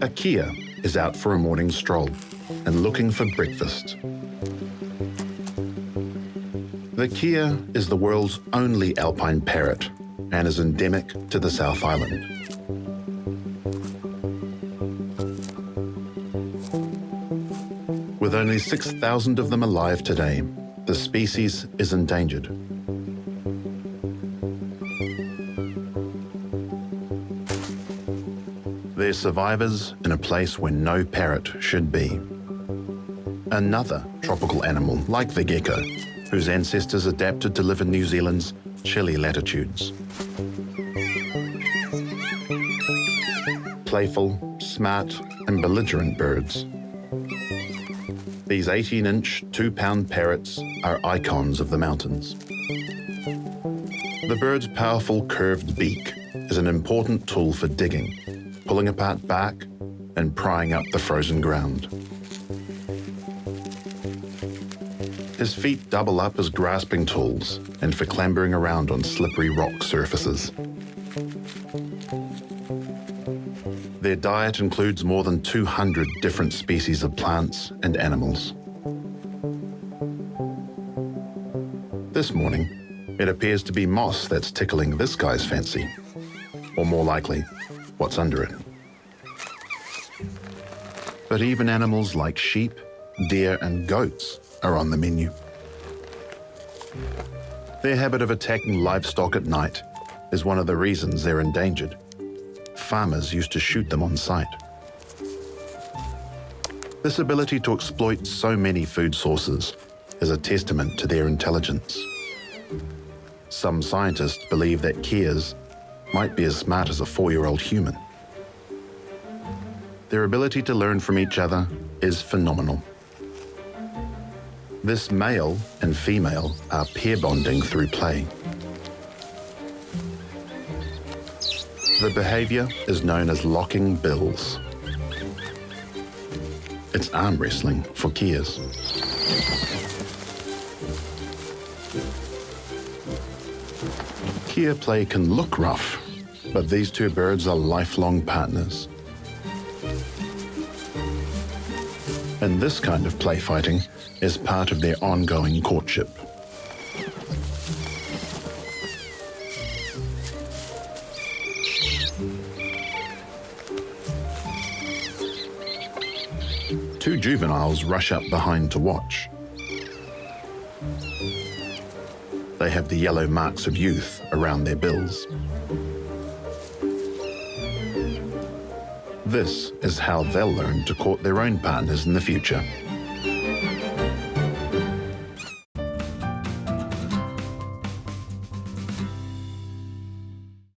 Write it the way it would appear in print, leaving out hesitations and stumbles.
A Keas is out for a morning stroll and looking for breakfast. The Keas is the world's only Alpine Parrot and is endemic to the South Island. With only 6,000 of them alive today, the species is endangered. They're survivors in a place where no parrot should be. Another tropical animal like the gecko, whose ancestors adapted to live in New Zealand's chilly latitudes. Playful, smart, and belligerent birds. These 18-inch, 2-pound parrots are icons of the mountains. The bird's powerful curved beak is an important tool for digging, pulling apart bark and prying up the frozen ground. His feet double up as grasping tools and for clambering around on slippery rock surfaces. Their diet includes more than 200 different species of plants and animals. This morning, it appears to be moss that's tickling this guy's fancy, or more likely, what's under it. But even animals like sheep, deer, and goats are on the menu. Their habit of attacking livestock at night is one of the reasons they're endangered. Farmers used to shoot them on sight. This ability to exploit so many food sources is a testament to their intelligence. Some scientists believe that Keas might be as smart as a 4-year-old human. Their ability to learn from each other is phenomenal. This male and female are pair bonding through play. The behavior is known as locking bills. It's arm wrestling for Keas. Keas play can look rough, but these two birds are lifelong partners. And this kind of play fighting is part of their ongoing courtship. Two juveniles rush up behind to watch. They have the yellow marks of youth around their bills. This is how they'll learn to court their own partners in the future.